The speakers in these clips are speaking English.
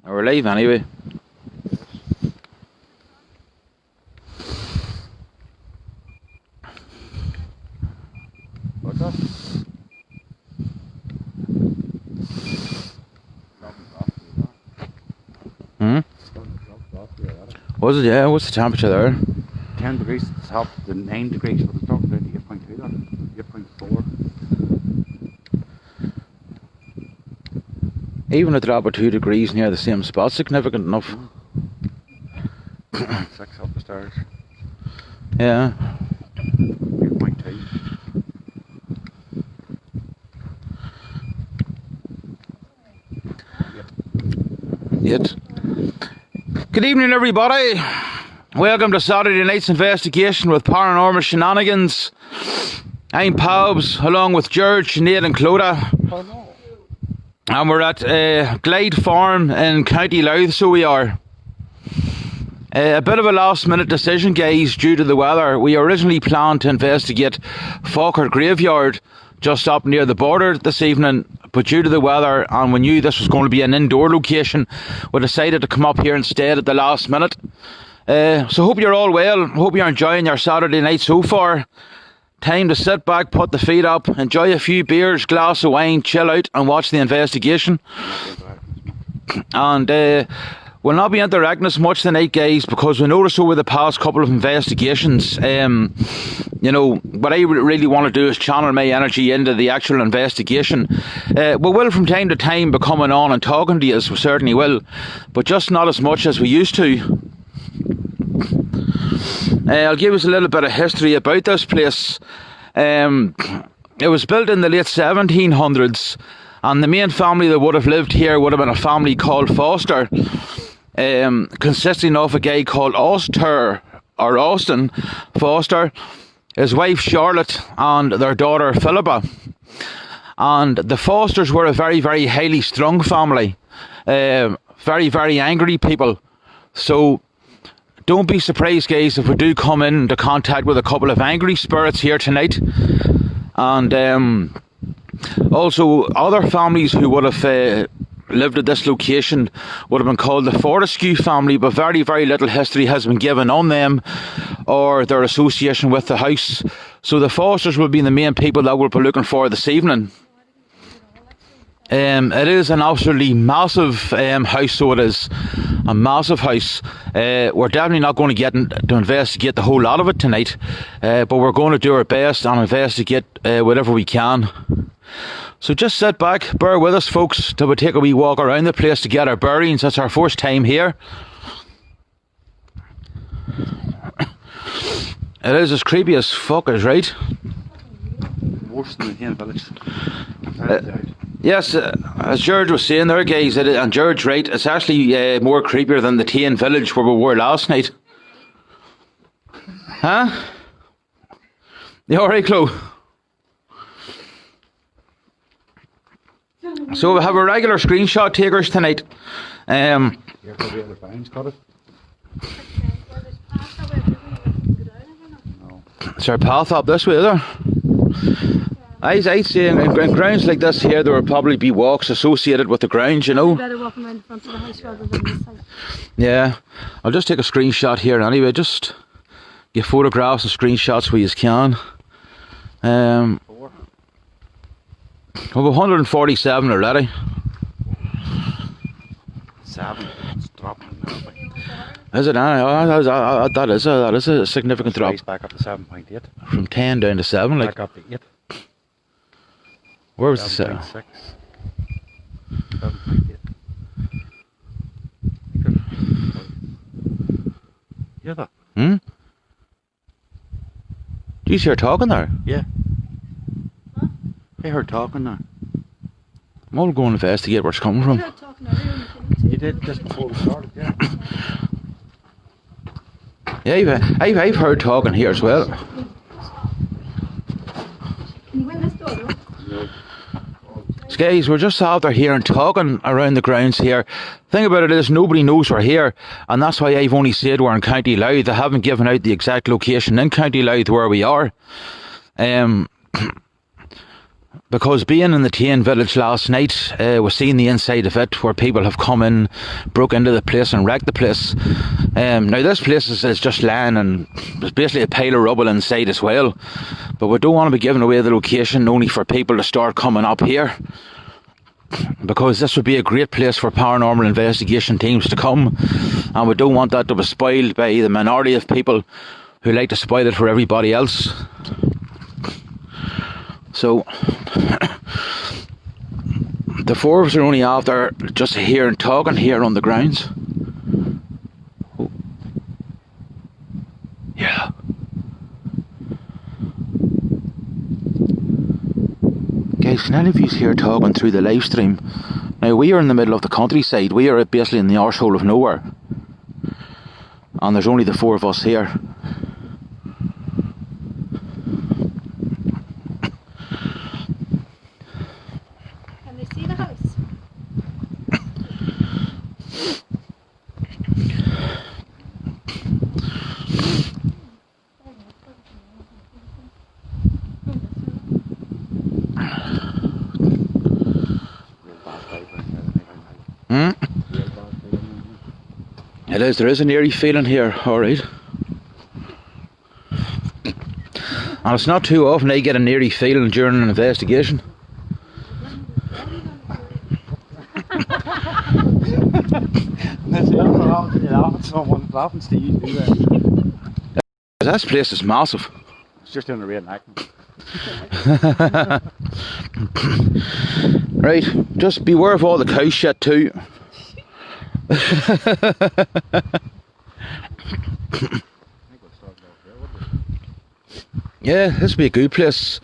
We're live anyway. What's that? Was it? Yeah, what's the temperature there? 10 degrees at the top, the 9 degrees, but it's dropped down to 8.2 there. 8.4. Even a drop of 2 degrees near the same spot, significant enough. 6 up the stairs. Yeah. 8.2. Yet. Good evening, everybody. Welcome to Saturday night's investigation with Paranormal Shenanigans. I'm Pabs, along with George, Nate and Clodagh. Oh no. And we're at Glyde Farm in County Louth, so we are. A bit of a last minute decision, guys, due to the weather. We originally planned to investigate Falkirk Graveyard just up near the border this evening, but due to the weather, and we knew this was going to be an indoor location, we decided to come up here instead at the last minute. So hope you're all well, hope you're enjoying your Saturday night so far. Time to sit back, put the feet up, enjoy a few beers, glass of wine, chill out and watch the investigation. And we'll not be interacting as much tonight, guys, because we noticed over the past couple of investigations, you know, what I really want to do is channel my energy into the actual investigation. We will from time to time be coming on and talking to you, as we certainly will, but just not as much as we used to. I'll give us a little bit of history about this place. It was built in the late 1700s, and the main family that would have lived here would have been a family called Foster, consisting of a guy called Austin Foster, his wife Charlotte, and their daughter Philippa. And the Fosters were a very, very highly strung family, very, very angry people. So don't be surprised, guys, if we do come into contact with a couple of angry spirits here tonight. And also other families who would have lived at this location would have been called the Fortescue family, but very, very little history has been given on them or their association with the house. So the Fosters will be the main people that we'll be looking for this evening. It is an absolutely massive house, so it is a massive house. We're definitely not going to get to investigate the whole lot of it tonight, but we're going to do our best and investigate whatever we can. So just sit back, bear with us, folks, till we take a wee walk around the place to get our bearings. That's our first time here. It is as creepy as fuck, is right. Worse than the Hen Village. Yes, as George was saying there, guys, and George, right, it's actually more creepier than the Teen Village where we were last night. Huh? You alright, Chloe? So we have a regular screenshot takers tonight. You're probably other bands got it? No. Is there a path up this way, is there? I'd say in grounds like this here, there will probably be walks associated with the grounds, you know. Better walk around the front of the house rather than this side. Yeah, I'll just take a screenshot here anyway, just get photographs and screenshots where you can. We've 147 already. 7. It's dropping now. Is it? That is a significant drop. Back up to 7.8. From 10 down to 7, like. Back up to 8. Where was the 7? 7.6. 7.8. Hear that? Do you hear talking there? Yeah. I heard talking there. I'm all going to investigate where it's coming from. You did just before we started, yeah. Yeah, I've heard talking here as well. Can you win this door, though? No. So guys, we're just out there here and talking around the grounds here. Thing about it is nobody knows we're here, and that's why I've only said we're in County Louth. I haven't given out the exact location in County Louth where we are. because being in the Tane village last night, was seeing the inside of it, where people have come in, broke into the place and wrecked the place. Now this place is just land, and there's basically a pile of rubble inside as well, but we don't want to be giving away the location only for people to start coming up here, because this would be a great place for paranormal investigation teams to come, and we don't want that to be spoiled by the minority of people who like to spoil it for everybody else. So the four of us are only after just hearing talking here on the grounds. Oh. Yeah. Guys, can any of you hear talking through the live stream? Now, we are in the middle of the countryside. We are basically in the arsehole of nowhere, and there's only the four of us here. See the house? It is, there is an eerie feeling here, alright. And it's not too often I get an eerie feeling during an investigation. This place is massive. It's just doing a reenactment. Right, just beware of all the cow shit too. Yeah, this would be a good place.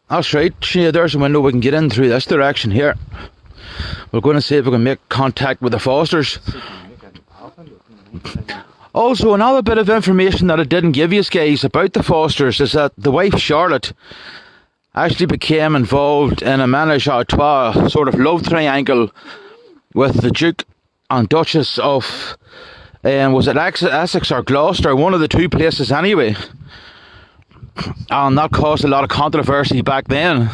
That's right, yeah, there's a window we can get in through this direction here. We're going to see if we can make contact with the Fosters. Also, another bit of information that I didn't give you guys about the Fosters is that the wife Charlotte actually became involved in a menage a trois sort of love triangle with the Duke and Duchess of, was it Essex or Gloucester, one of the two places anyway. And that caused a lot of controversy back then.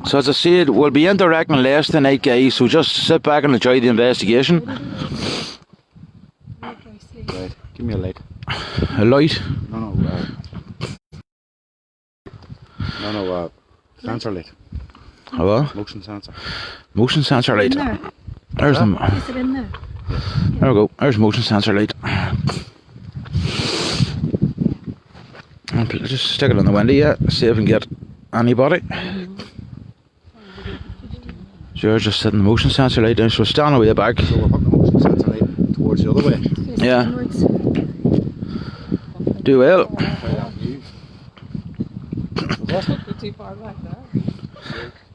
So as I said, we'll be interacting less tonight, guys, so just sit back and enjoy the investigation. Right, give me a light. A light? No, sensor light. Oh, what? Motion sensor. Motion sensor light. There. There's them. Is it in there? There we go. There's motion sensor light. And just stick it on the window, yeah. See if we can get anybody. Sure, just setting the motion sensor light down, so we're standing way back. So we're putting the motion sensor light towards the other way. Yeah. Do well. Too far back there.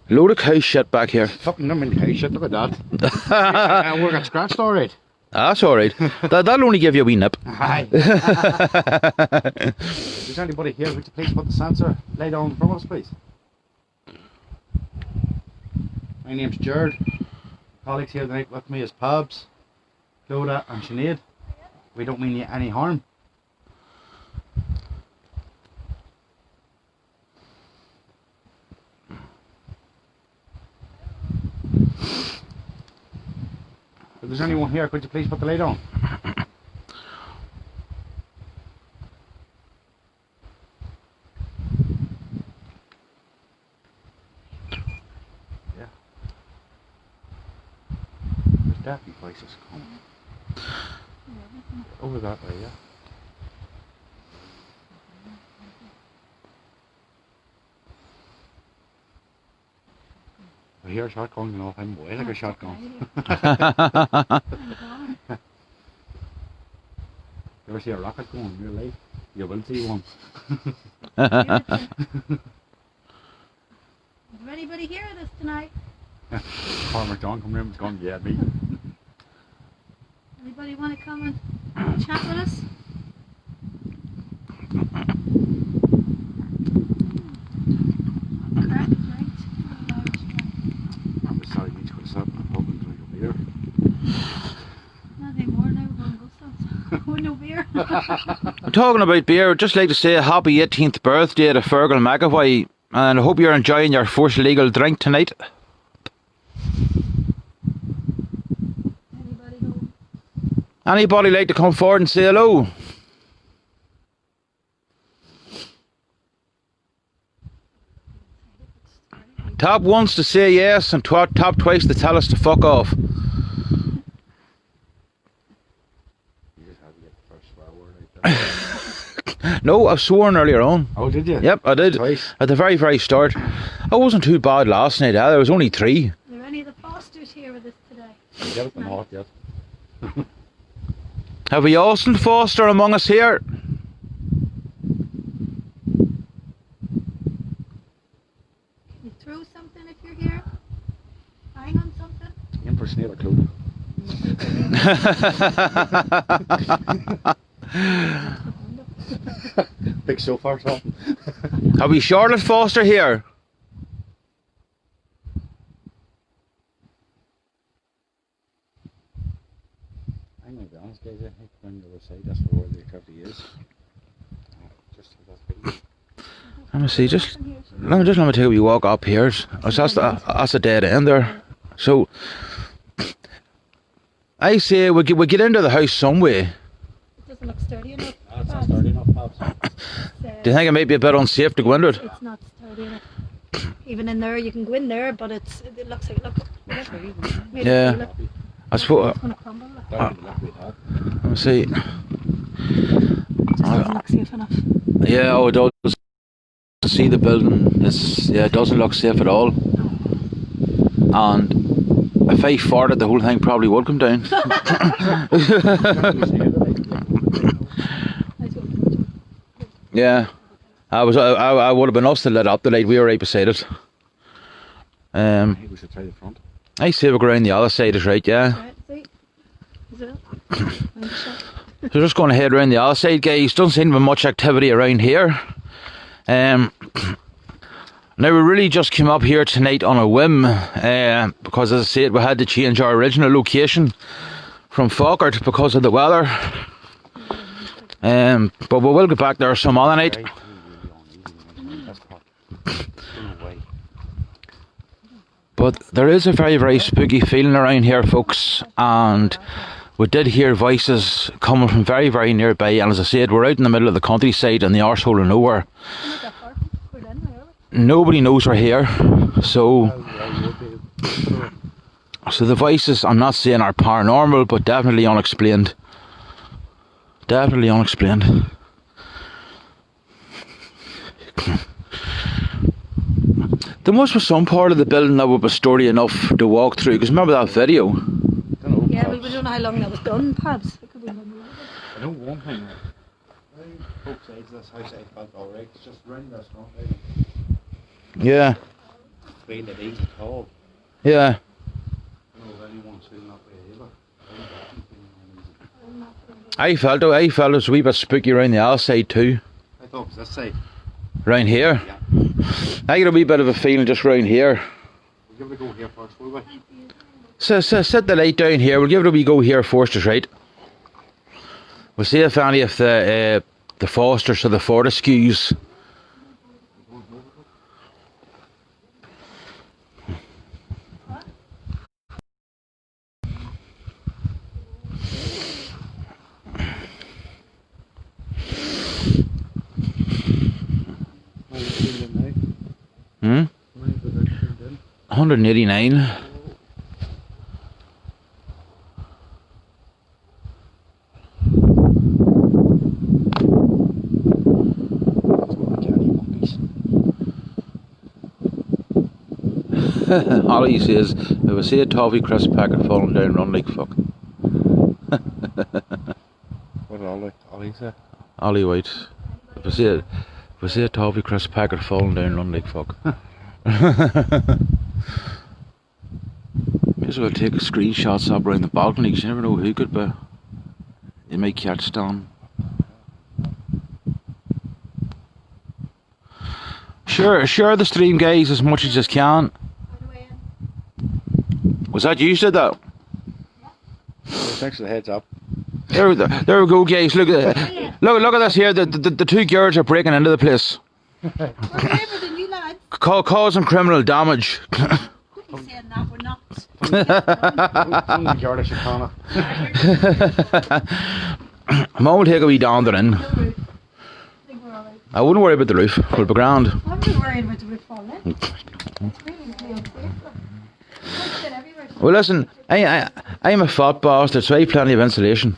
Load of cow shit back here. Fucking them in the house, shit, look at that. We're got scratched alright. That's alright. That'll only give you a wee nip. Aye. If there's anybody here, would you please put the sensor light on in front of us, please? My name's Jared. Colleagues here tonight with me is Pabs, Clodagh and Sinead. We don't mean you any harm. If there's anyone here, could you please put the light on? Yeah. There's definitely places coming. Over that way, yeah. I hear a shotgun going off, I'm way like a shotgun. You ever see a rocket going in real life? You will see one. Is there anybody here with us tonight? Farmer John come in and was going, yeah, me. Anybody want to come and chat with us? Crack is right. I'm sorry, we could have sat in the pub and drink a beer. Not anymore, now we're going to go south. Oh, no beer. I'm talking about beer. I'd just like to say a happy 18th birthday to Fergal McAvoy, and I hope you're enjoying your first legal drink tonight. Anybody home? Anybody like to come forward and say hello? Top once to say yes and top twice to tell us to fuck off. You just had to get the first swear word out there. No, I've sworn earlier on. Oh, did you? Yep, I did. Twice. At the very, very start. I wasn't too bad last night, there was only 3. Are there any of the Fosters here with us today? You get it the north yet. Have we Austin Foster among us here? Can you throw something if you're here? Hang on something? Impersonate a clue. Big sofa or something. Have we Charlotte Foster here? I'm going to be honest, guys. I think when the other side, that's where the activity is. Just that's big. Let me see, let me take a wee walk up here. That's a dead end there. So, I say we get into the house some way. It doesn't look sturdy enough. No, it's not sturdy enough, Pops. Do you think it might be a bit unsafe to go into it? It's not sturdy enough. Even in there, you can go in there, but it looks like, look. Yeah. I suppose. It's going to crumble. Look. That'd be lucky with that. Let me see. It just doesn't look safe enough. Yeah, oh, it does. See the building. It doesn't look safe at all. And if I farted, the whole thing probably would come down. Yeah, I would have been us to let up the light. We were right beside it. I think we should try the front. I say we go around the other side is right, yeah. Right, see? Is it? So we're just going to head around the other side, guys. Doesn't seem to be much activity around here. Now we really just came up here tonight on a whim, because as I said, we had to change our original location from Falkirk because of the weather. But we will get back there some other night. But there is a very, very spooky feeling around here, folks, and we did hear voices coming from very, very nearby, and as I said, we're out in the middle of the countryside in the arsehole of nowhere. Nobody knows we're here, so the voices, I'm not saying are paranormal, but definitely unexplained. Definitely unexplained. There must be some part of the building that would be sturdy enough to walk through, because remember that video? Yeah, we don't know how long that was done, perhaps. It could be done. I know one thing. Both sides of this house I felt alright. It's just round this front. Yeah. Being that easy tall. Yeah. I don't know if anyone's feeling that way either. I felt it was a wee bit spooky around the outside too. I thought it was this side. Round here? Yeah. I get a wee bit of a feeling just round here. We'll give it a go here first, will we? So set the light down here. We'll give it a wee go here first, is right. We'll see if any of the Fosters or the Fortescues. Hmm? 189. Ollie says, if I see a toffee crisp packet falling down, run like fuck. What did Ollie say? Ollie White. If I see a toffee crisp packet falling down, run like fuck. May as well take screenshots up around the balcony, because you never know who could be. You might catch down. Share the stream, guys, as much as you can. Was that you said that? Thanks for the heads up. There we go, guys. Look at this here. The two girls are breaking into the place, We're clever than you lads. causing criminal damage. Don't be saying that, we're not. Only the girl that should call it. Mum will take a wee downer in. No roof. I think we're alright. I wouldn't worry about the roof. We'll be grand. I'm not worried about the roof falling in. It's really unsafe. It's been everywhere. Well, listen, I'm a fat bastard, so I have plenty of insulation.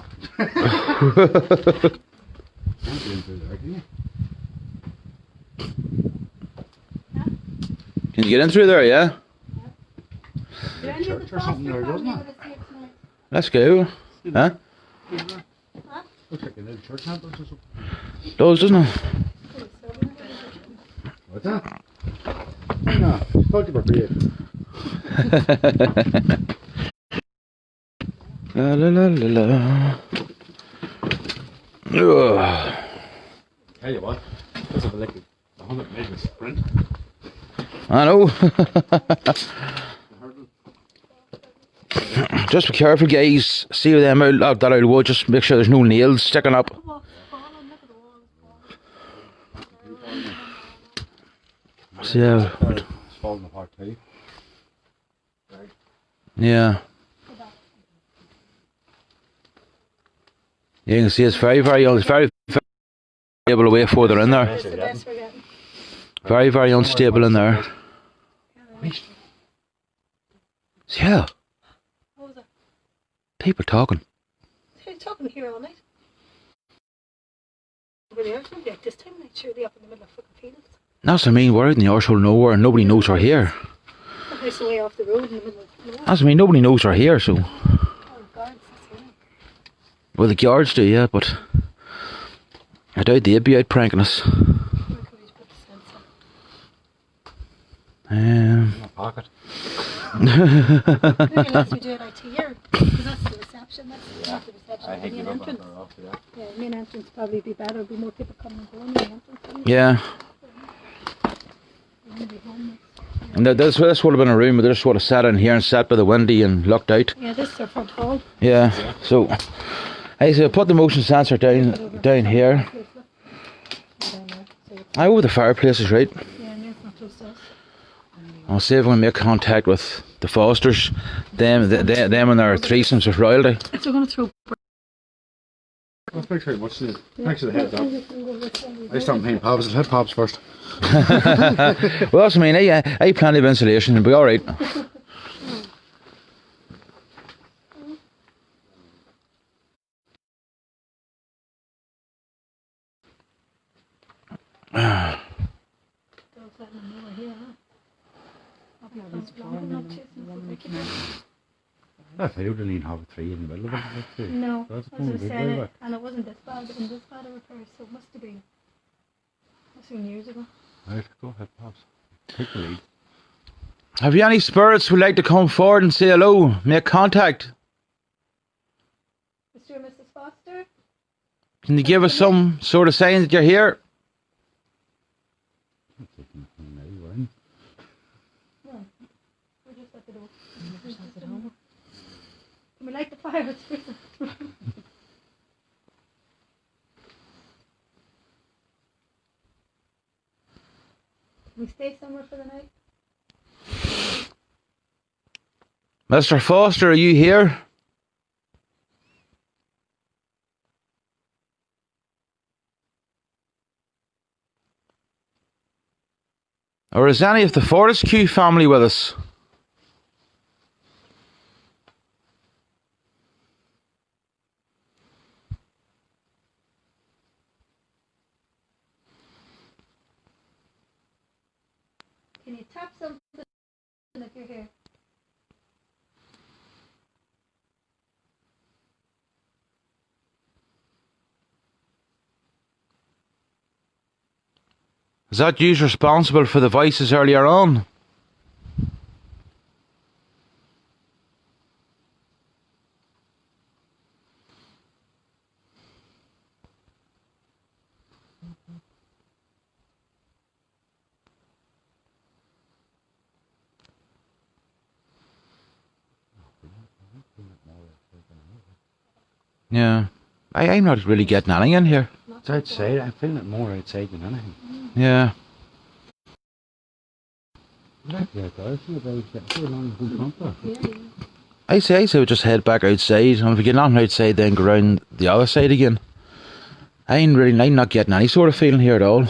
Can you get in through there, yeah? Did any of the Church or something there, foster doesn't family it? would have saved tonight? Let's go. Huh? Looks like a little church handle or something. Does, doesn't it? What's that? No, talk about beer. La la la la la. Ugh. Tell you what, that's a like 100 meter sprint. I know. Just be careful, guys. See them out that old wood. Just make sure there's no nails sticking up. See how? It's falling apart too. Yeah. You can see it's very, very unstable away further in there. That's the best we're getting. Very, very unstable in there. Yeah. What was it? People talking. They're talking here all night. Really, there's nobody at this time of night, surely up in the middle of fucking fields. That's what I mean. We're out in the arsehole of nowhere and nobody knows we're here. That house away off the road in the middle of nowhere. That's what I mean. Nobody knows we're here, so. Oh, guards, that's right. Well, the guards do, yeah, but I doubt they'd be out pranking us. Where could we just put the sensor? In my pocket. Maybe unless we do it out here, because that's the reception, that's not the reception, I the think main you're entrance. better off, yeah. Yeah, the main entrance would probably be better, there'd be more people coming and going in the entrance. Yeah. We're gonna be homeless. And this would have been a room, but they just would have sat in here and sat by the windy and looked out. Yeah, this is our front hall. Yeah. So, I say put the motion sensor down here. I over the fireplace is right. Yeah, and it's not close to us. I'll see if we can make contact with the Fosters, them and their threesomes with royalty. So we're gonna throw. Well, thanks very much. Thanks for the heads up. I start paying pubs. I'll hit pubs first. Well, that's what I mean. I plenty of insulation and be alright. I thought you didn't even have a tree in the middle of it. No, That's as I going was good, saying, right? and it wasn't this bad, in this bad a repair, so it must have been years ago. Right, go ahead, pubs. Take the lead. Have you any spirits who'd like to come forward and say hello? Make contact. Mr. and Mrs. Foster? Can you give us some sort of sign that you're here? No, we're just at the door. Can we light the fire? It's freezing. Can we stay somewhere for the night? Mr. Foster, are you here? Or is any of the Fortescue family with us? Can you tap something if you're here? Is that you responsible for the voices earlier on? Yeah. I'm not really getting anything in here. It's outside. I'm feeling it more outside than anything. Yeah. I say we just head back outside, and if we get nothing outside, then go round the other side again. I'm not getting any sort of feeling here at all.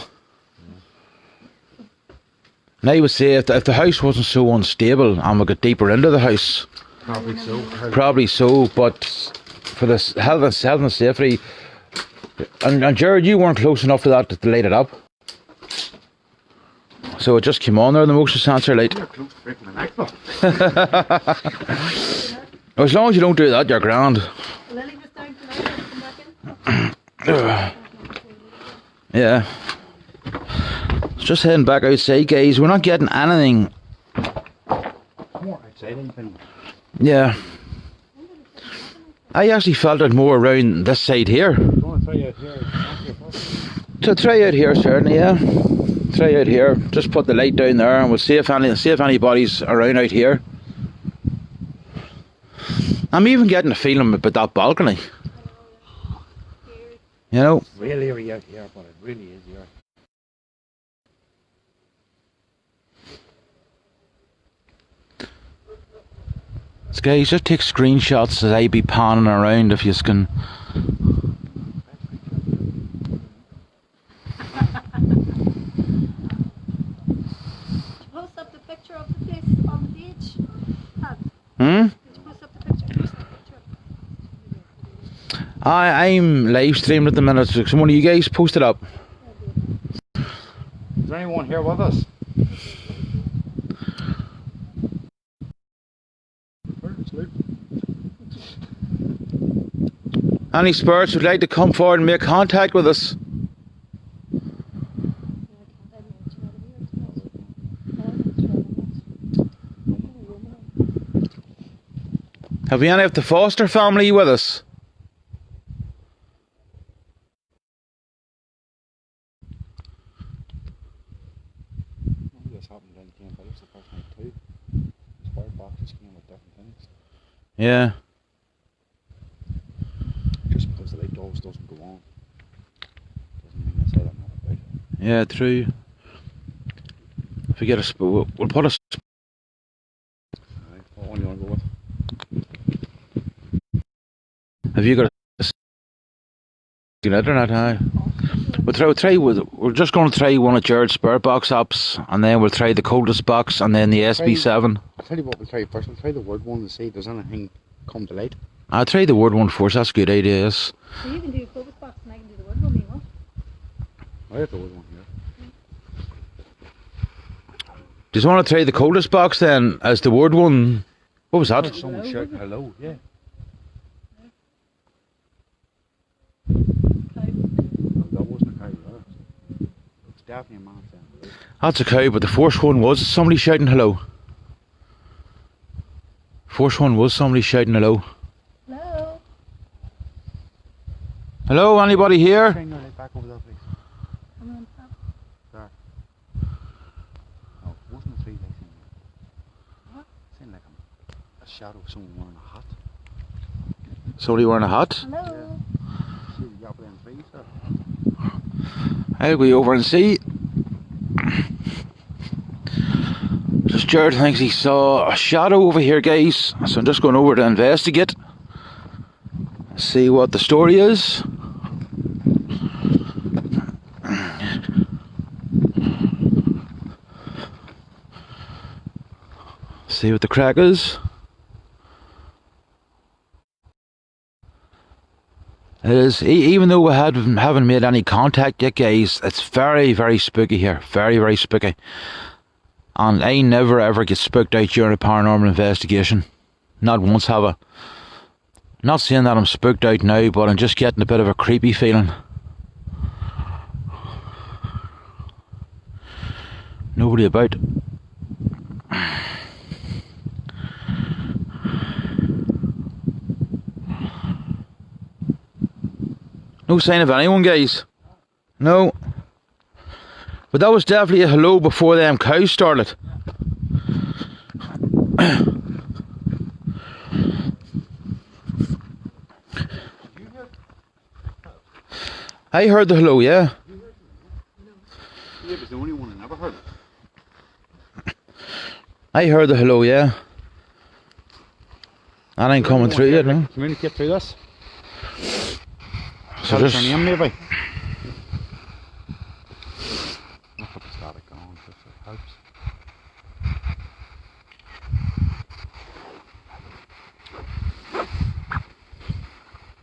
And I would say if the house wasn't so unstable and we got deeper into the house, probably so, but for the health and safety, and Jared, you weren't close enough to that to light it up. So it just came on there, the motion sensor light. As long as you don't do that, you're grand. Lily was down tonight. Come back in. Yeah. Just heading back outside, guys. We're not getting anything. More outside anything. Yeah. I actually felt it more around this side here. Go and try out here. To try out here, certainly, yeah. Try out here. Just put the light down there, and we'll see if anybody's around out here. I'm even getting a feeling about that balcony. You know. It's real eerie out here, but it really is eerie. So guys, just take screenshots as I be panning around if you can. Post up the picture of the place on the beach. Hmm? Did you post up the picture? I'm live streaming at the minute, so one of you guys post it up. Is there anyone here with us? Any spirits would like to come forward and make contact with us? Have we any of the Foster family with us? This happened down the Village the first night too. Spirit boxes came with different things. Yeah. Just because the light always doesn't go on doesn't mean I said I'm not about it. Yeah, true. If we get we'll put a. Alright, what one you want to go with? Have you got a internet? Aye. We're just going to try one of Jared's Spirit Box apps, and then we'll try the coldest box, and then the SB7. I'll tell you what we'll try first. We'll try the word one and see if there's anything come to light. I'll try the word one first. That's a good idea. Yes. So you can do the focus box and I can do the word one, you want? I have the word one here. Do you want to try the coldest box then as the word one? What was that? Someone shouting hello, yeah. That wasn't a cow, it's definitely a man saying. That's a cow, but the first one was somebody shouting hello. First one was somebody shouting hello. Hello? Hello, anybody here? Shine your light back over there, please. Come on, Pop. There. No, it wasn't a 3 light thing. What? It seemed like a shadow of someone wearing a hat. Somebody wearing a hat? Hello? See the yellow and trees there. I'll go over and see. Just Jared thinks he saw a shadow over here, guys. So I'm just going over to investigate. See what the story is. See what the crack is. It is, even though we haven't made any contact yet, guys, it's very, very spooky here. Very, very spooky. And I never ever get spooked out during a paranormal investigation. Not once have I. Not saying that I'm spooked out now, but I'm just getting a bit of a creepy feeling. Nobody about. No sign of anyone, guys. No. But that was definitely a hello before them cows started. I heard the hello, yeah. He was the only one I never heard. I heard the hello, yeah. And I'm coming through yet, no? Communicate through this. So Tell us just... your name, maybe. I'll put the static on if it helps.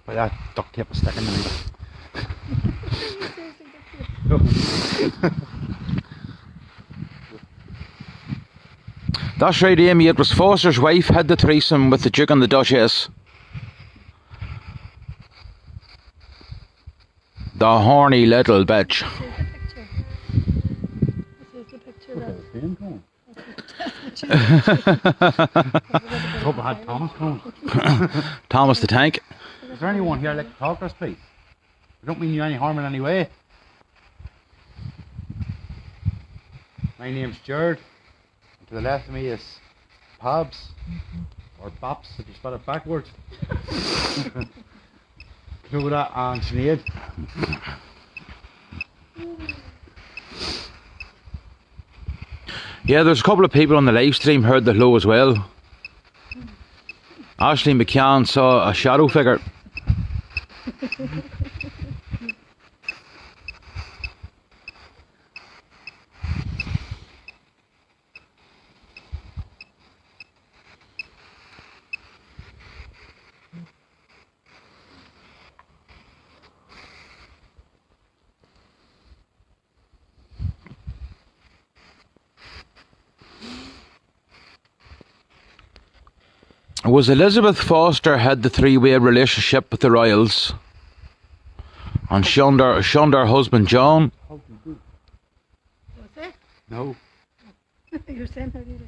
But that duct tape is sticking to me. That's right, Amy. It was Foster's wife had the threesome with the Duke and the Duchess. The horny little bitch. This is the picture. I hope I had Thomas coming. Thomas the Tank. Is there anyone here like to talk to us, please? We don't mean you any harm in any way. My name's Jared. To the left of me is Pabs, or Bops if you spell it backwards. Clodagh and Sinead. Yeah, there's a couple of people on the live stream heard the hello as well. Ashley McCann saw a shadow figure. Was Elizabeth Foster had the three-way relationship with the Royals and shunned her husband John? How do you do? What's it? No. You're saying how do you do?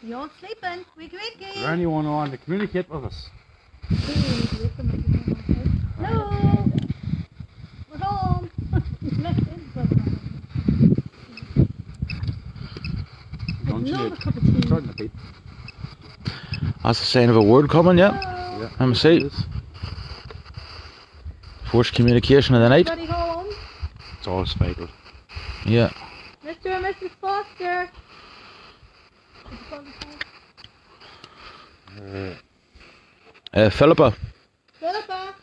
You all sleeping? Wiki Is there wiki. anyone on to communicate with us? Hello. We're home. Don't you? Another cup of tea. Starting to beat. That's the sign of a word coming, yeah. Hello. Let me see. Forced communication of the night. Everybody home? It's all spider. Yeah. Mr. and Mrs. Foster. Philippa. Philippa.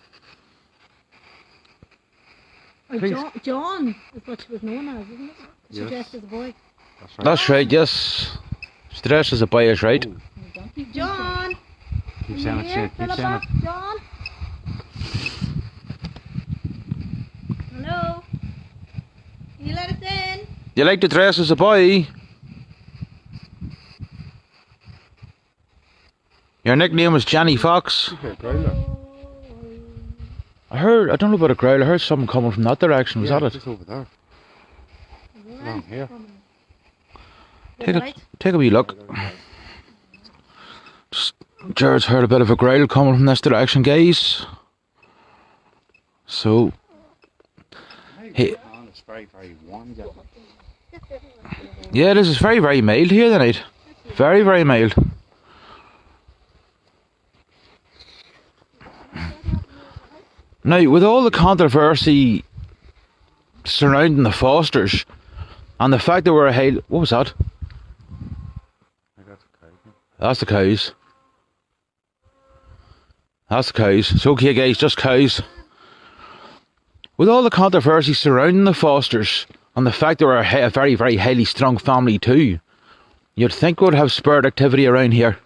Or Please. John is what she was known as, isn't it? She Yes. dressed as a boy. That's right. That's right, yes. She dressed as a boy is right. Oh, John. keep saying it, Here, Sid. Keep saying Philippa. it. John. Hello. Can you let us in? You like to dress as a boy? Your nickname was Johnny Fox. Okay, growler. I don't know about a growl, I heard something coming from that direction, was that it? Just over there. Along here. Take a wee look. Just, Jared's heard a bit of a growl coming from this direction, guys. So, hey, It's very, very warm. yeah, this is very, very mild here tonight. Very, very mild. Now, with all the controversy surrounding the Fosters and the fact that we're a hale, what was that? That's the cows. That's the cows. It's okay, guys, just cows. With all the controversy surrounding the Fosters and the fact that we're a very, very highly strung family too, you'd think we'd have spirit activity around here.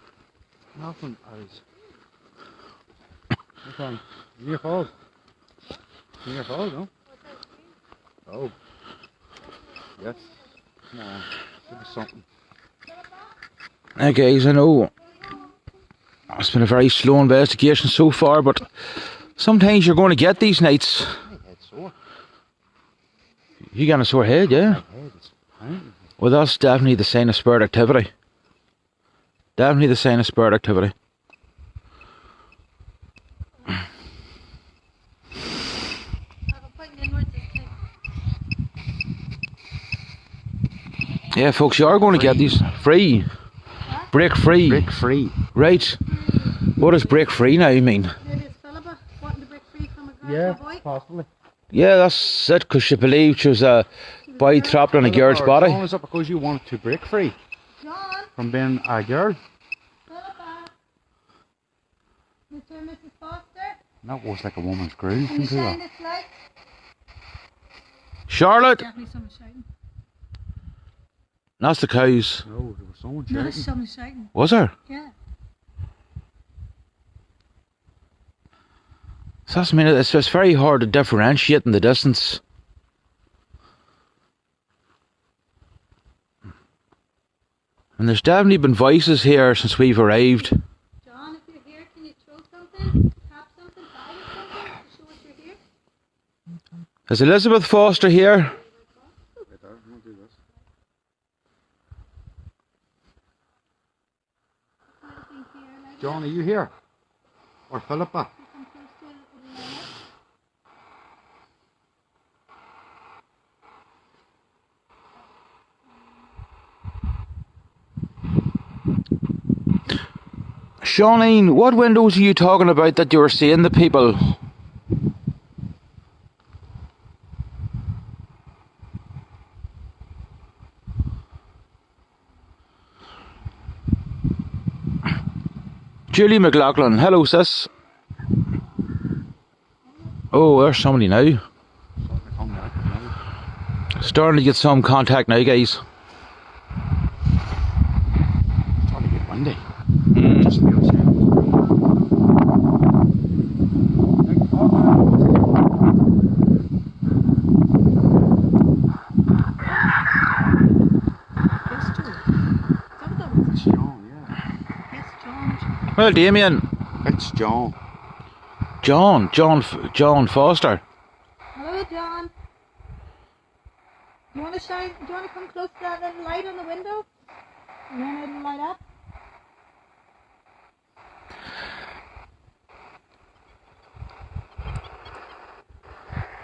Nothing is. Okay. Your fault. Your fault, no? Oh. Yes. Come on. Give us something. Now, guys, I know it's been a very slow investigation so far, but sometimes you're going to get these nights. My head's sore. You got a sore head, yeah? My head is pounding. Well, that's definitely the sign of spirit activity. Definitely the sign of spirit activity. Yeah, folks, you are going to get these free. break free. Break free. Right. What does break free now mean? Maybe it's Philippa wanting to break free from a girl Yeah, or a boy. possibly. Yeah, that's it, because she believed she was a boy trapped in a girl's body. John, is it because you wanted to break free John, from being a girl? Philippa. Mr. and Mrs. Foster, That was like a woman's groove. can you Into shine that. this light? Charlotte! Definitely someone shouting. That's the cows. No, there was someone No, shouting. someone shouting. Was there? Yeah. So that's, I mean, it's very hard to differentiate in the distance. And there's definitely been voices here since we've arrived. John, if you're here, can you throw something? Tap something? Buy something to show us you're here? Is Elizabeth Foster here? Right there, I'm gonna do this. Anything here, like John, are you here? Or Philippa? come close to it, it'll light up. Shawneen, what windows are you talking about that you were seeing the people? Julie McLaughlin, hello sis. Oh, there's somebody now. Come now. Starting to get some contact now, guys. It's trying to get windy. Mm. Just the outside. Yes, Joe. Is that what that was? It's John, yeah. Yes, John. Well, Damien. It's John. John Foster. Hello, John. You want to shine? Do you want to come close to that little light on the window? And then it'll light up.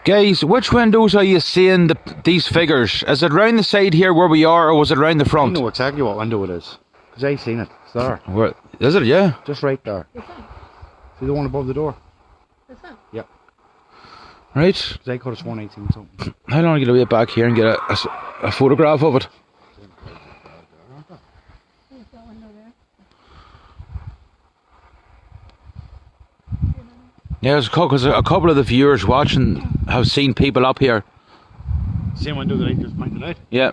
Guys, which windows are you seeing these figures? Is it round the side here where we are, or was it round the I front? know exactly what window it is. Because I seen it. It's there. Where, is it? Yeah. Just right there. This one. See the one above the door? This one. Yep. Right. Because I could have sworn I seen something. How long are you going to be back here and get a photograph of it? There's that window there. Yeah, because a couple of the viewers watching have seen people up here. Same window that I just pointed out. Yeah.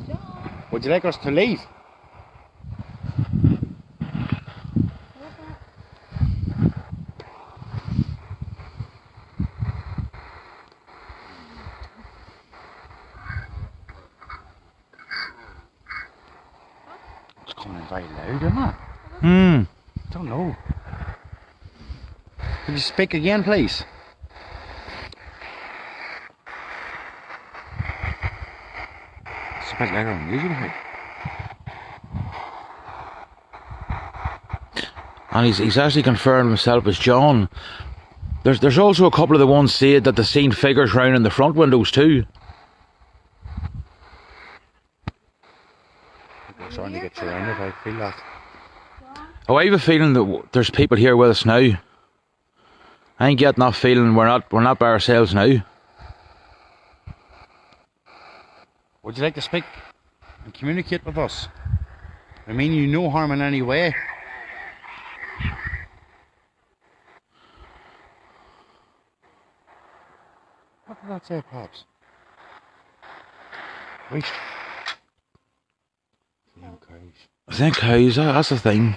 John. Would you like us to leave? It's coming in very loud, isn't it? Hmm. I don't know. Could you speak again, please? It's a bit louder than usual. Hey? And he's actually confirmed himself as John. There's also a couple of the ones said that they've seen figures round in the front windows too. We're starting to get surrounded, I feel that. Oh, I have a feeling that there's people here with us now. I ain't getting that feeling we're not by ourselves now. Would you like to speak and communicate with us? I mean you no harm in any way. What did that say, Pops? Wait. Damn cows. I think cows, that's the thing.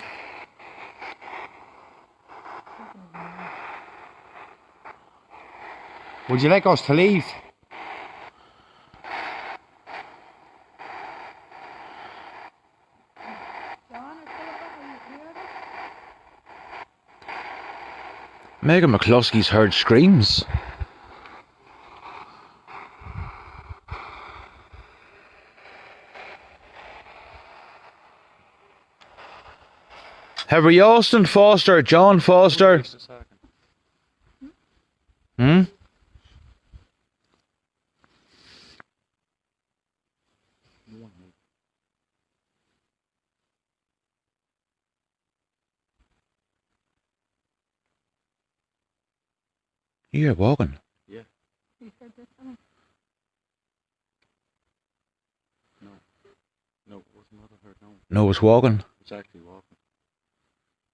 Would you like us to leave? John or Philippa, are you here? Megan McCluskey's heard screams. Henry Austin Foster, John Foster. Hmm? You hear walking? Yeah. You heard this one? No, it wasn't what I heard. No, No, it's walking. it's actually walking.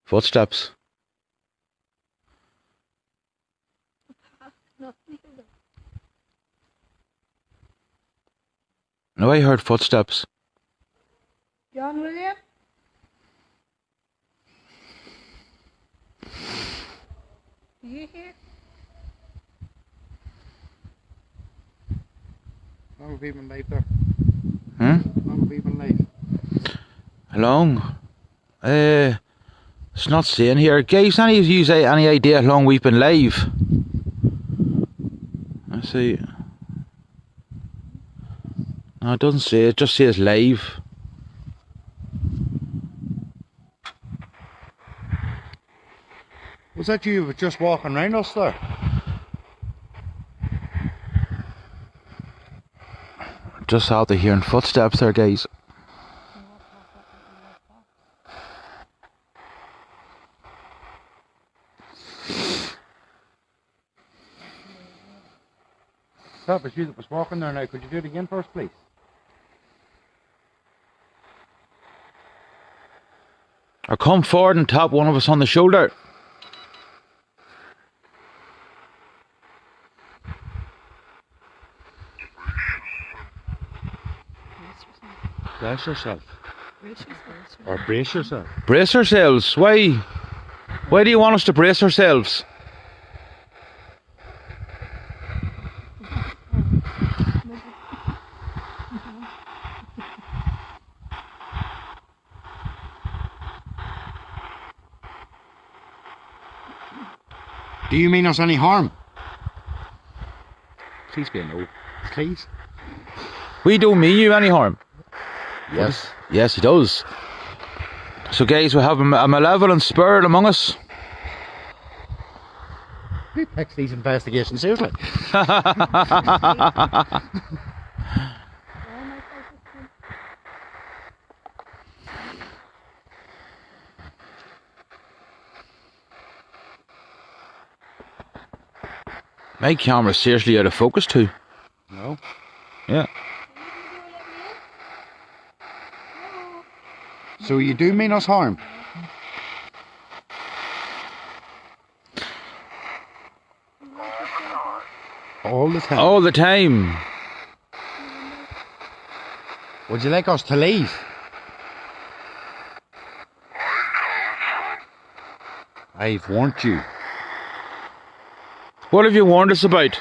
Footsteps. Nothing. No, I heard footsteps. John William? Do you hear? How long have you been late there? Hmm? How long have you been late? How long? It's not saying here. Guys, any of you any idea how long we've been live? Let's see. No, it doesn't say. It just says live. Was that you just walking around us there? Just after hearing footsteps there, guys. That was you that was walking there now. Could you do it again for us, please? Or come forward and tap one of us on the shoulder. Brace yourself. Brace yourselves. Or brace yourself. Brace ourselves. Why? Why do you want us to brace ourselves? Do you mean us any harm? Please be a no. Please. We don't mean you any harm. Yes. Yes, he does. So guys, we have a malevolent spirit among us. Who picks these investigations seriously? My camera's seriously out of focus too. No. Yeah. So you do mean us harm? All the time. All the time. Would you like us to leave? I've warned you. What have you warned us about?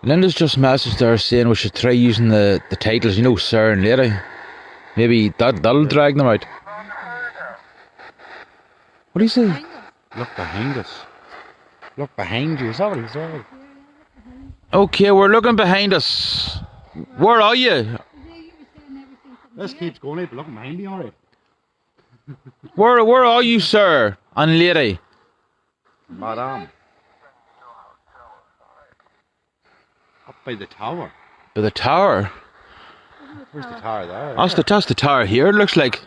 Linda's just messaged there saying we should try using the titles, you know, sir and lady. Maybe that'll drag them out. What do you say? Look behind us. Look behind you. Is that what he said? Okay, we're looking behind us. Where are you? This keeps going out, but looking behind you, alright. Where are you, sir and lady? Madam. Up by the tower. By the tower. Where's the tower there? That's the tower here, it looks like.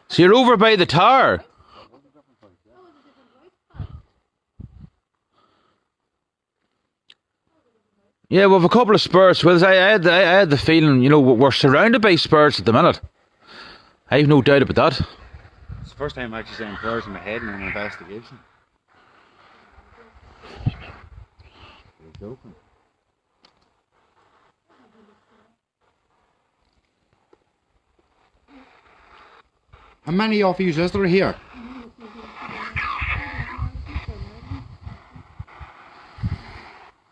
So you're over by the tower. Yeah, we have a couple of spirits with us. I had the feeling, you know, we're surrounded by spirits at the minute. I have no doubt about that. It's the first time I'm actually saying prayers in my head in an investigation. You're joking. How many of you is there here?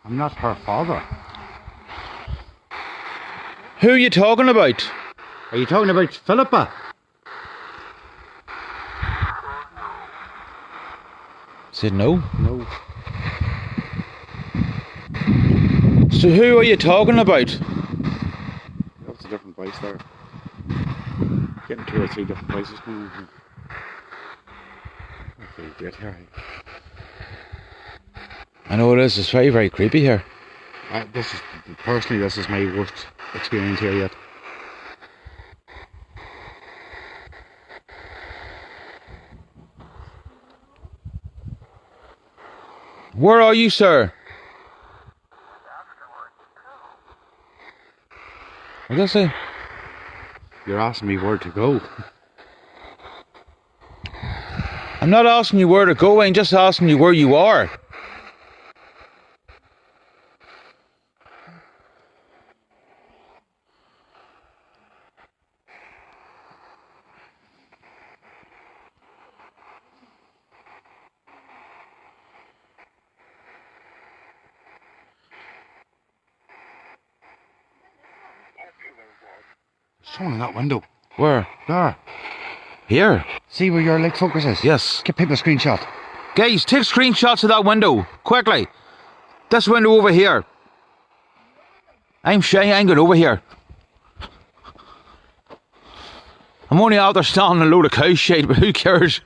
I'm not her father. Who are you talking about? Are you talking about Philippa? Said no. No. So who are you talking about? That's a different place there. Getting 2 or 3 different places coming in here. Okay, get here. I know it is. It's very, very creepy here. This is my worst experience here yet. Where are you, sir? What did I say? You're asking me where to go. I'm not asking you where to go, I'm just asking you where you are. Someone in that window. Where? There. Here? See where your leg focus is? Yes. Give people a screenshot. Guys, take screenshots of that window, quickly. This window over here. I'm shy, I ain't going over here. I'm only out there standing in a load of cow shade, but who cares?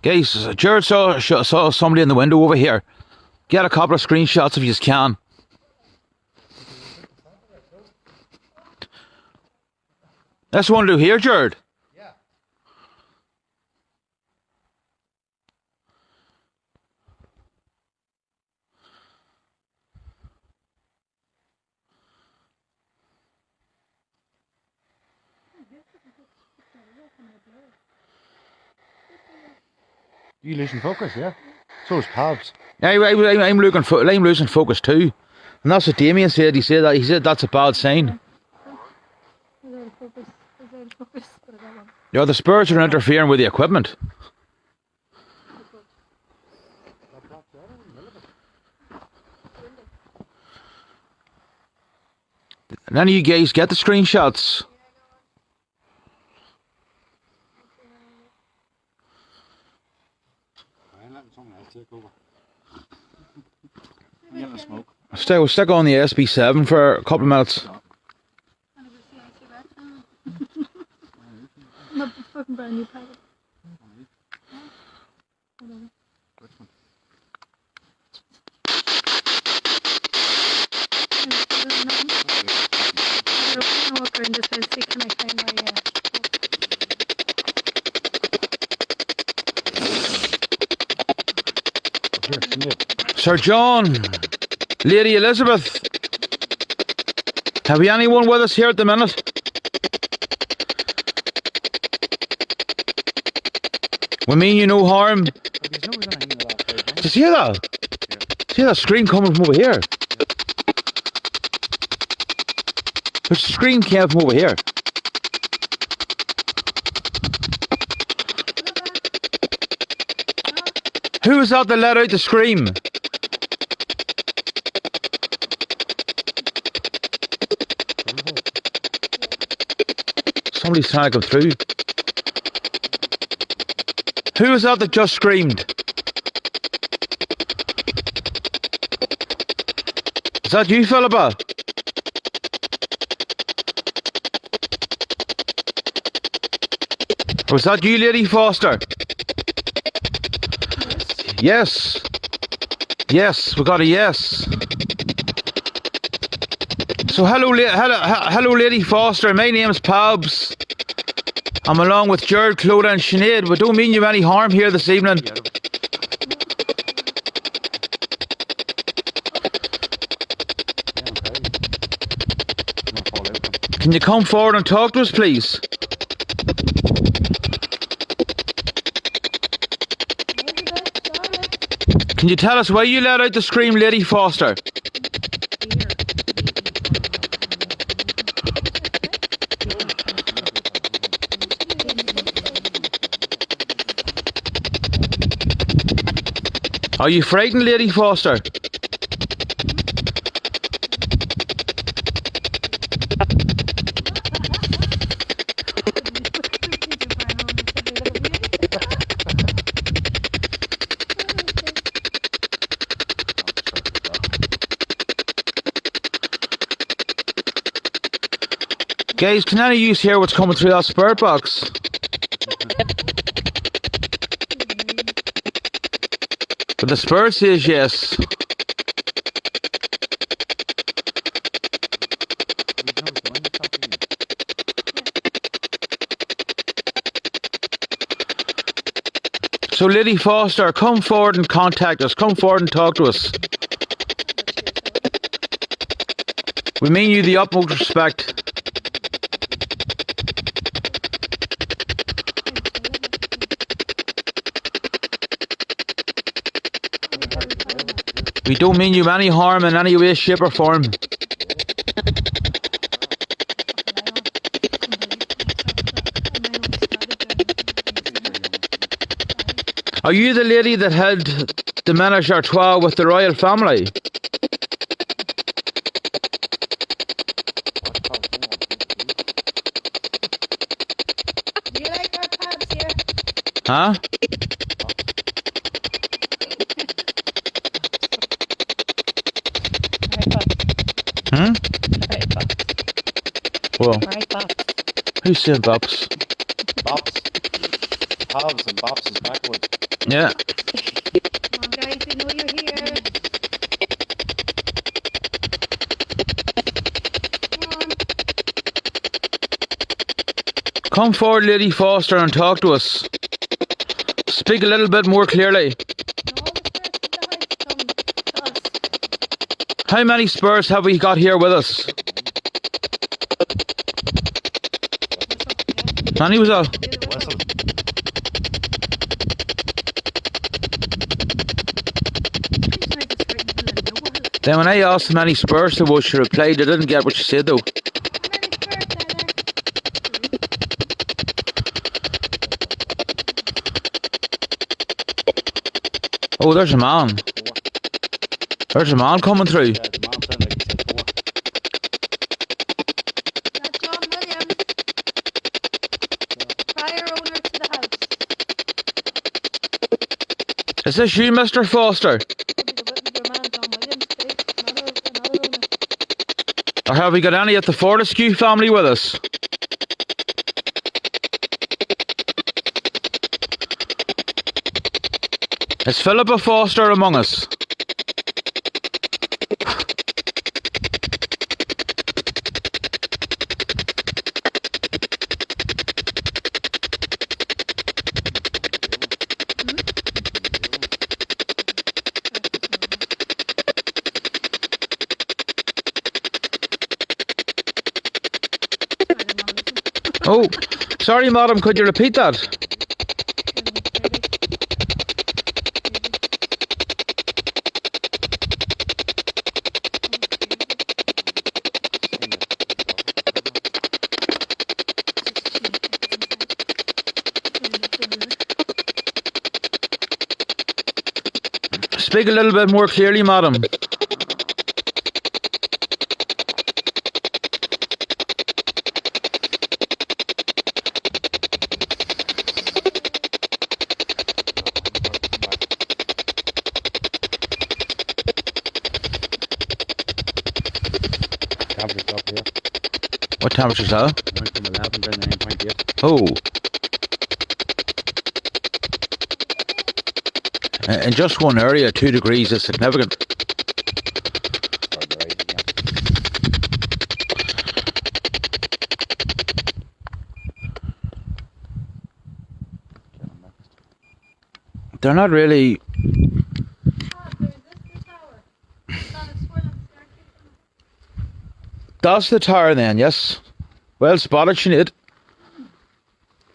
Guys, Jared saw somebody in the window over here. Get a couple of screenshots if you can. This window here, Jared. Yeah. You losing focus, yeah? So is Pabs. I'm losing focus too. And that's what Damien said. He said that's a bad sign. Yeah, the Spurs are interfering with the equipment. None of you guys get the screenshots. I'm letting someone else take over. I'm getting a smoke. We'll stick on the SB7 for a couple of minutes. Not the fucking brand new packet. Which one? I walk around this house, see can I find my Here, Snape. Sir John, Lady Elizabeth, have we anyone with us here at the minute? We mean you no harm. There's no reason I ain't allowed to play. Did you hear that? Yeah. See that scream coming from over here? The scream came from over here. Who was that that let out the scream? Somebody's trying to come through. Who was that that just screamed? Is that you, Philippa? Or was that you, Lady Foster? Yes. Yes, we got a yes. So hello, Lady Foster. My name's Pabs. I'm along with Jared, Clodagh and Sinead. We don't mean you any harm here this evening. Can you come forward and talk to us, please? Can you tell us why you let out the scream, Lady Foster? Are you frightened, Lady Foster? Guys, can any of you hear what's coming through that spirit box? But the spirit says yes. So, Lily Foster, come forward and contact us. Come forward and talk to us. We mean you the utmost respect. We don't mean you any harm in any way, shape or form. Are you the lady that had the menage a trois with the royal family? Do you like our pubs here? Huh? Hmm? Well, who's saying bops? Bops. Halves and bops is backwards. Yeah. Come on, guys, we know you're here. Come on. Come forward, Lady Foster, and talk to us. Speak a little bit more clearly. How many Spurs have we got here with us? Manny was out. Whistle. Then when I asked how many Spurs there was, she replied, I didn't get what she said though. Oh, there's a man. There's a man coming through. Yeah, the man sounded like he said 4. That's John Williams, prior owner to the house. Is this you, Mr. Foster? Or have we got any at the Fortescue family with us? Is Philippa Foster among us? Oh, sorry madam, could you repeat that? Speak a little bit more clearly, madam. Temperature's up here. What temperature's that? Went from 11 down to 9.8. Oh. In just one area, 2 degrees is significant. Started rising, yeah. Getting mixed. They're not really... That's the tower then, yes. Well spotted, Sinead.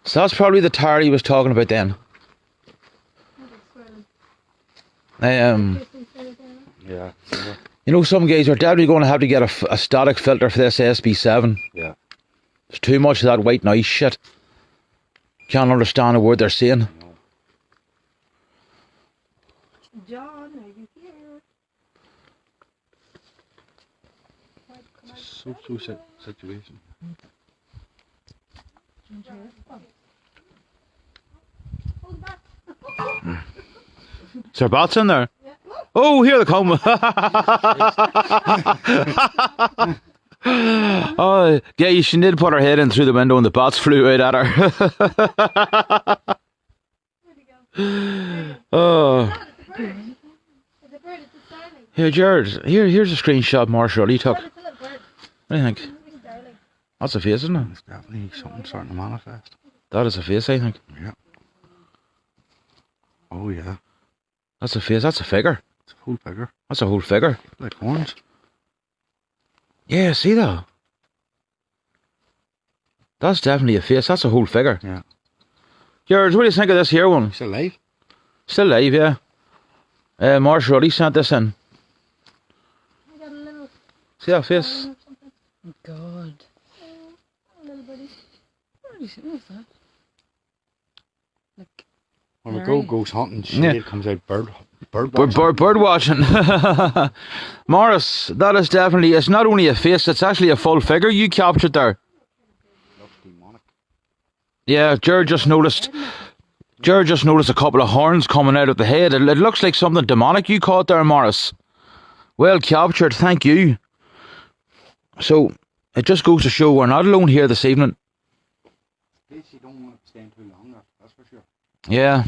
So that's probably the tower he was talking about then. Yeah. You know, some guys are definitely going to have to get a static filter for this SB7. Yeah. There's too much of that white noise shit. Can't understand a word they're saying. John, are you here? So situation. Is there bats in there? Yeah. Oh, here they come. Oh, yeah, she did put her head in through the window and the bats flew out at her. Oh. It's a bird, it's a starling. Here, Jared, here's a screenshot Marshall he took. It's a little bird. What do you think? It's a starling. That's a face, isn't it? It's definitely something starting to manifest. That is a face, I think. Yeah. Oh yeah. That's a face. That's a figure. It's a whole figure. That's a whole figure. Like horns. Yeah, see that? That's definitely a face. That's a whole figure. Yeah. George, what do you think of this here one? He's alive. Still alive, yeah. Marsh Ruddy sent this in. I got a little See that face? or something. God. A little bitty. What's that? Like, When we Mary. goes hunting, Yeah. Sinead comes out bird Bird watching. Morris, that is definitely, it's not only a face, it's actually a full figure you captured there. Looks demonic. Yeah, Jared just noticed a couple of horns coming out of the head. It looks like something demonic you caught there, Morris. Well captured, thank you. So, it just goes to show we're not alone here this evening. You don't want to stand too long, that's for sure. Yeah.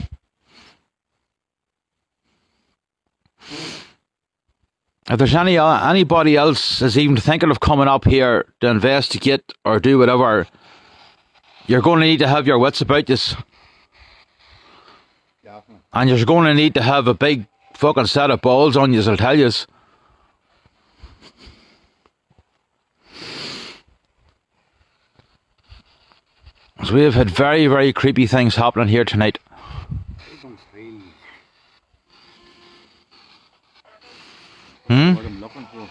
If there's anybody else is even thinking of coming up here to investigate or do whatever, you're going to need to have your wits about you. Definitely. And you're going to need to have a big fucking set of balls on you, I'll tell you. So we have had very, very creepy things happening here tonight. I don't feel what I'm looking for.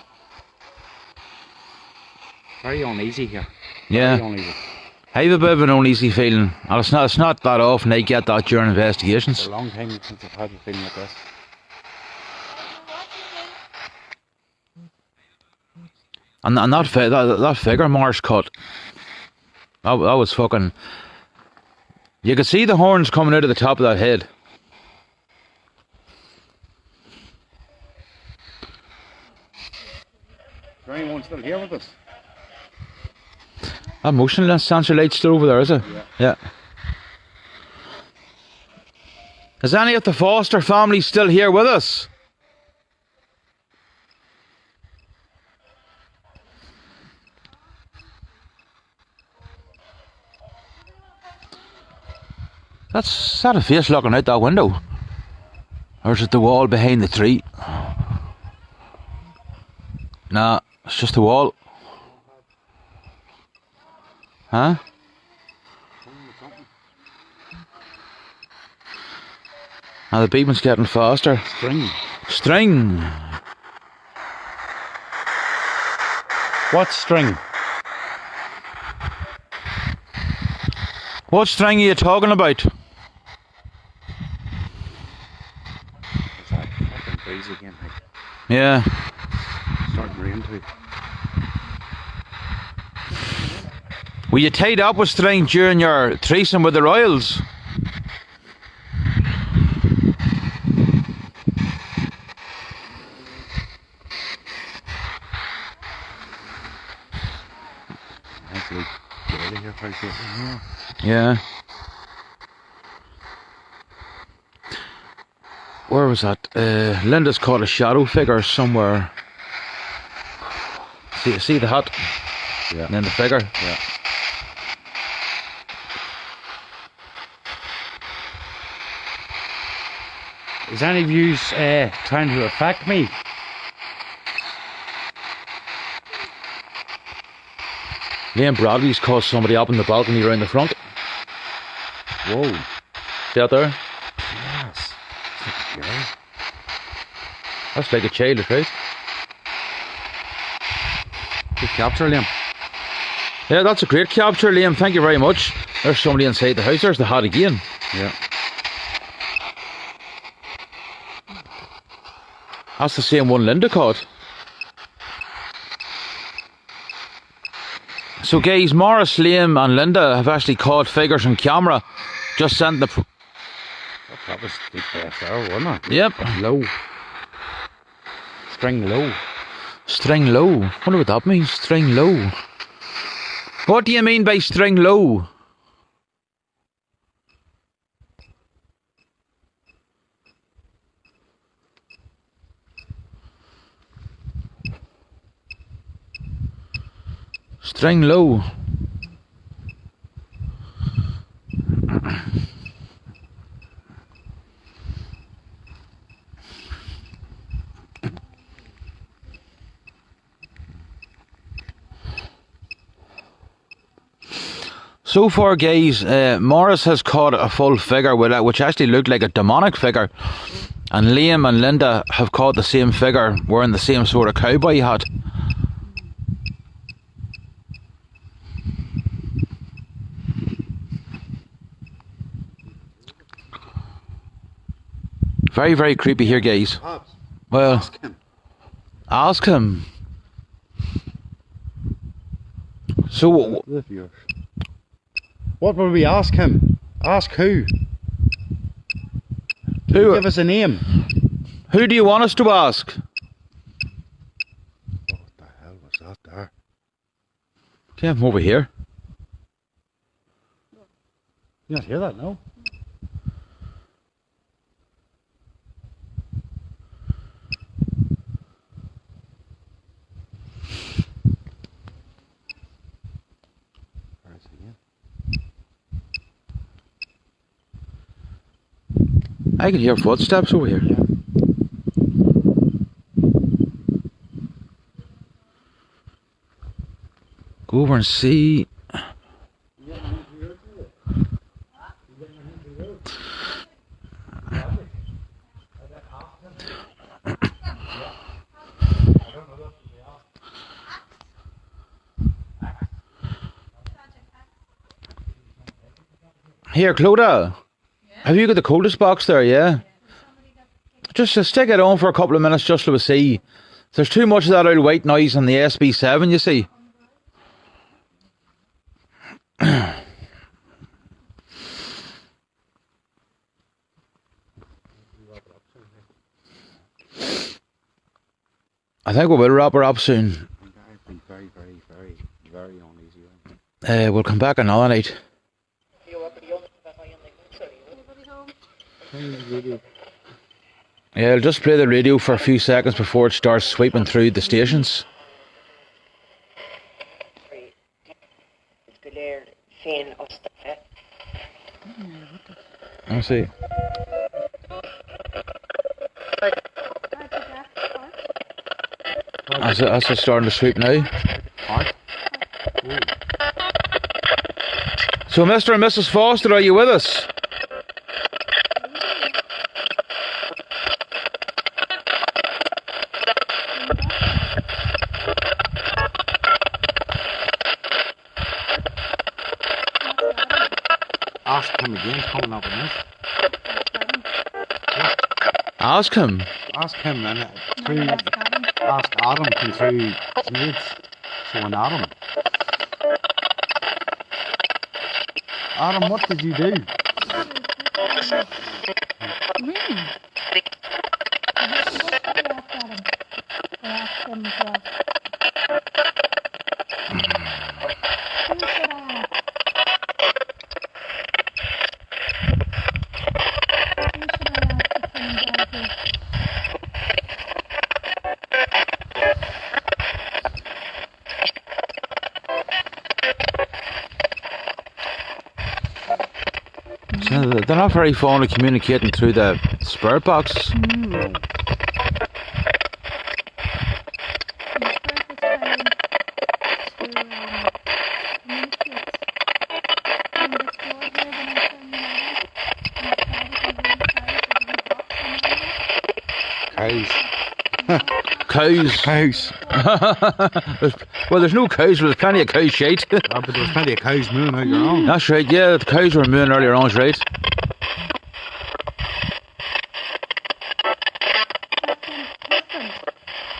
Very uneasy here. Yeah. Very uneasy. I have a bit of an uneasy feeling. And it's not that often I get that during investigations. It's a long time since I've had a feeling like this. And that figure Marsh cut, that was fucking... You could see the horns coming out of the top of that head. Is there anyone still here with us? That motion sensor light's still over there, is it? Yeah. Is any of the Foster family still here with us? Is that a face looking out that window? Or is it the wall behind the tree? Nah, it's just the wall. Huh? Now the beeping's getting faster. String. What string? What string are you talking about? It's that fucking breeze again. Like, Yeah. starting to rain too. Were you tied up with string during your threesome with the Royals? Actually, get out of here quite quickly. Yeah. Where was that? Linda's caught a shadow figure somewhere. See the hut? Yeah. And then the figure? Yeah. Is any of you trying to affect me? Liam Bradley's caught somebody up in the balcony around the front. Whoa. See out there? Yes. It's like a girl. That's like a child, right? Good capture, Liam. Yeah, that's a great capture, Liam. Thank you very much. There's somebody inside the house. There's the hut again. Yeah. That's the same one Linda caught. So guys, Morris, Liam and Linda have actually caught figures on camera. Just sent the... That was deep breath there, wasn't it? Yep. Low. String low. String low. Wonder what that means. String low. What do you mean by string low? String low. So far, guys, Morris has caught a full figure with it, which actually looked like a demonic figure. And Liam and Linda have caught the same figure wearing the same sort of cowboy hat. Very, very creepy here, guys. Well, Ask him. ask him. So, The viewers. What will we ask him? Ask who? who Give us a name. do you want us to ask? What the hell was that there? Can you have him over here? You not hear that, no? Where is he again? I can hear footsteps over here. Yeah. Go over and see. Here, Clodagh. Have you got the coldest box there, yeah? Just stick it on for a couple of minutes just to see. There's too much of that old white noise on the SB7, you see. I think we will wrap her up soon. I've been very, very, very, very uneasy. We'll come back another night. Yeah, I'll just play the radio for a few seconds before it starts sweeping through the stations. Let's see. That's it starting to sweep now. So, Mr. and Mrs. Foster, are you with us? Ask him again, he's coming up with this. Ask him. Ask him and ask Adam come through Smiths. So an Adam. Adam, what did you do? So they're not very fond of communicating through the spirit box. Cows. Cows. Cows. Well, there's no cows, but there's plenty of cow shite. But there was plenty of cows mooing out your own. That's right, yeah, the cows were mooing earlier on, right?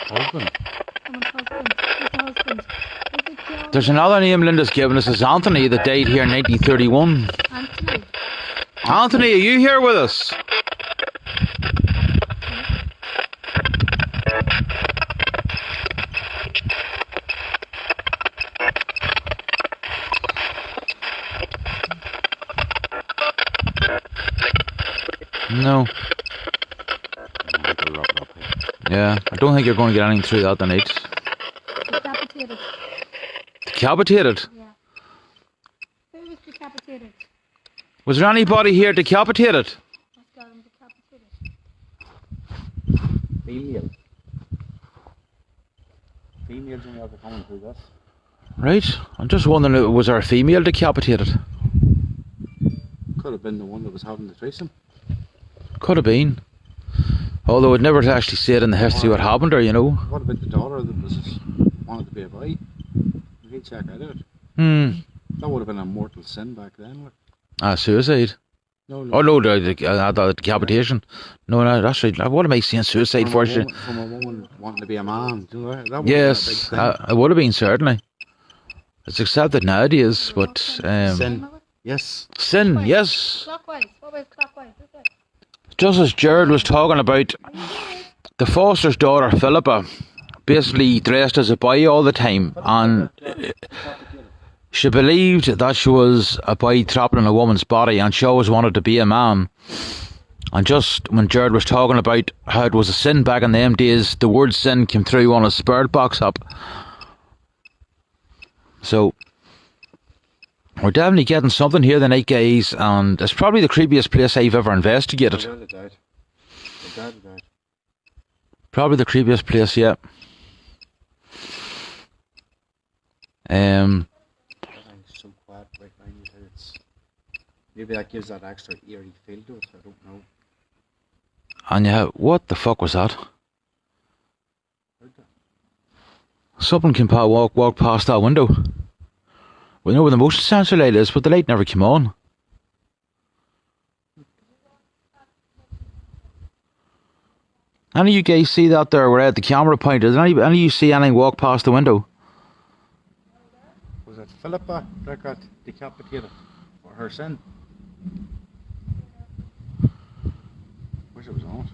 Husband. There's another name Linda's given us, is Anthony, that died here in 1931. Anthony. Anthony, are you here with us? No. Yeah, I don't think you're going to get anything through that tonight. Decapitated. Decapitated? Yeah. Who was decapitated? Was there anybody here decapitated? Let's get him decapitated. Female. Females only have to come through this. Right. I'm just wondering, was there a female decapitated? Could have been the one that was having the threesome. Could have been. Although it never actually said in the history what happened to her, you know. What about the daughter that was wanted to be a boy? We check that out. That would have been a mortal sin back then. Like. Suicide. No. Oh no, the decapitation. No, that's right. What am I saying? Suicide for you? From a woman wanting to be a man. You know, that would have Yes, been a big thing. it would have been, certainly. It's accepted nowadays, but Sin. Yes. Sin, yes. Clockwise. What about clockwise? Is it? Just as Jared was talking about, the Foster's daughter Philippa basically dressed as a boy all the time, and she believed that she was a boy trapped in a woman's body, and she always wanted to be a man. And just when Jared was talking about how it was a sin back in them days, the word sin came through on his spirit box up. So we're definitely getting something here tonight, guys, and it's probably the creepiest place I've ever investigated. Probably the creepiest place yet. So quiet right now, maybe that gives that extra eerie feel to it. I don't know. And yeah, what the fuck was that? Something came walk past that window. We know where the motion sensor light is, but the light never came on. Any of you guys see that there where I had the camera pointed? Did any of you see anything walk past the window? Was it Philippa that got decapitated for her sin? Wish it was on.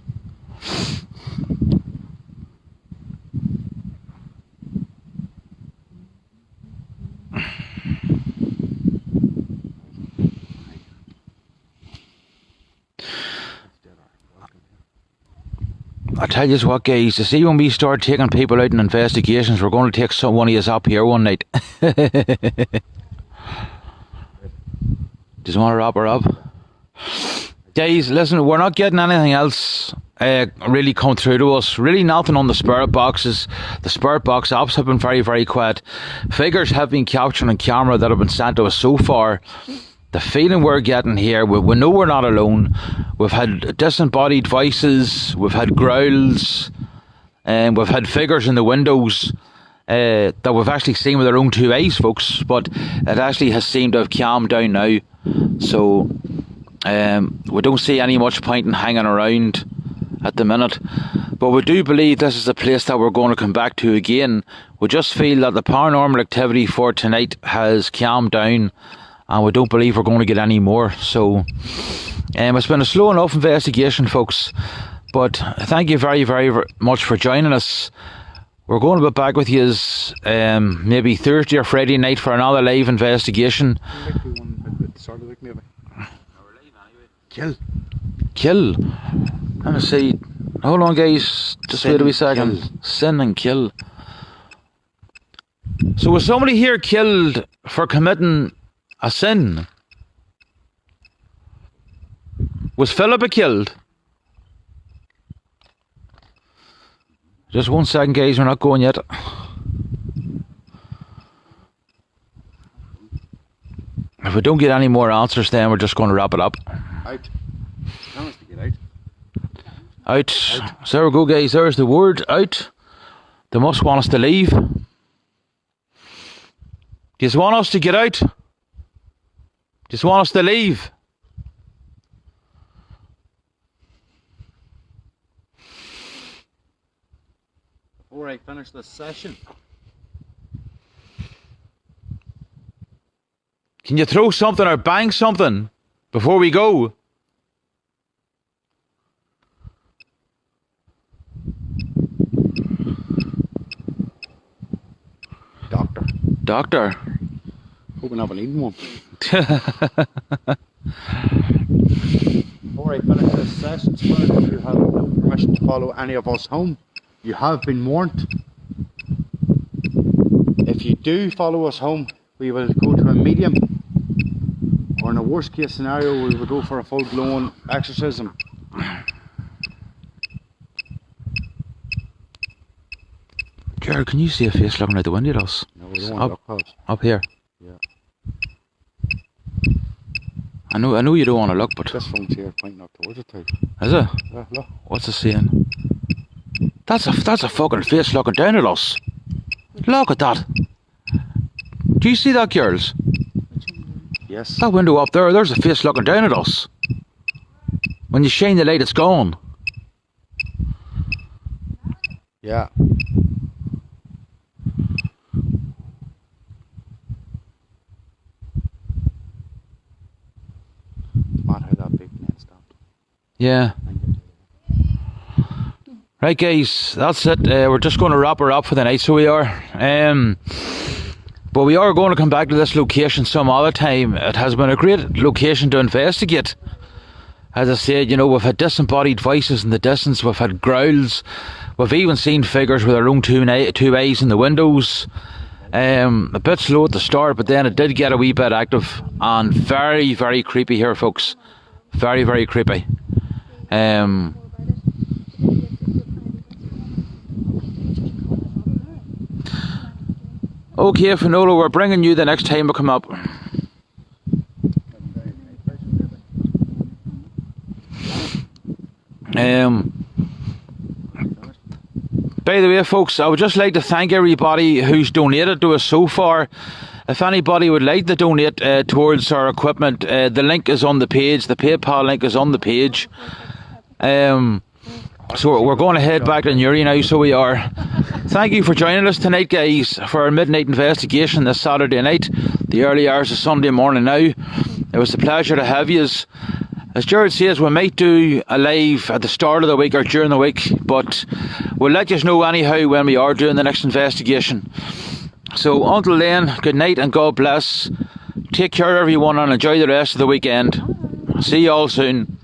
I tell you what, guys, you see, when we start taking people out in investigations, we're going to take one of us up here one night. Just want to wrap her up. Guys, listen, we're not getting anything else really come through to us. Really nothing on the spirit boxes. The spirit box apps have been very, very quiet. Figures have been captured on camera that have been sent to us so far. The feeling we're getting here, we know we're not alone. We've had disembodied voices, we've had growls, and we've had figures in the windows that we've actually seen with our own two eyes, folks. But it actually has seemed to have calmed down now. So we don't see any much point in hanging around at the minute. But we do believe this is a place that we're going to come back to again. We just feel that the paranormal activity for tonight has calmed down, and we don't believe we're going to get any more. So it's been a slow enough investigation, folks, but thank you very, very much for joining us. We're going to be back with you maybe Thursday or Friday night for another live investigation. Kill. Let me see. Hold on, guys, just wait a wee second. Sin and kill. So was somebody here killed for committing a sin? Was Philippa killed? Just 1 second, guys, we're not going yet. If we don't get any more answers, then we're just going to wrap it up. Out. Tell us to get out. Out. So there we go, guys, there's the word, out. They must want us to leave. Do you want us to get out? Just want us to leave. Before I finish this session. Can you throw something or bang something before we go? Doctor. Hoping I haven't eaten one. Before I finish this session, Spirit, if you have no permission to follow any of us home, you have been warned. If you do follow us home, we will go to a medium, or in a worst case scenario, we will go for a full-blown exorcism. Gerald, can you see a face looking out the window at us? No, we don't want to look close. Up here. Yeah. I know you don't want to look, but This one's here pointing up towards it too. is it? Yeah, look. What's it saying? That's a fucking face looking down at us. Look at that. Do you see that, girls? Yes. That window up there, there's a face looking down at us. When you shine the light, it's gone. Yeah. Mad how that big man stopped. Yeah. Right, guys, that's it. We're just going to wrap her up for the night, so we are. But we are going to come back to this location some other time. It has been a great location to investigate. As I said, you know, we've had disembodied voices in the distance, we've had growls, we've even seen figures with their own two eyes in the windows. A bit slow at the start, but then it did get a wee bit active, and very, very creepy here, folks. Very, very creepy. Okay, Finola, we're bringing you the next time we come up. By the way, folks, I would just like to thank everybody who's donated to us so far. If anybody would like to donate towards our equipment, the link is on the page. The PayPal link is on the page. So we're going to head back to Newry now, so we are. Thank you for joining us tonight, guys, for our midnight investigation this Saturday night, the early hours of Sunday morning now. It was a pleasure to have you. As Jared says, we might do a live at the start of the week or during the week, but we'll let you know anyhow when we are doing the next investigation. So until then, good night and God bless. Take care everyone and enjoy the rest of the weekend. See you all soon.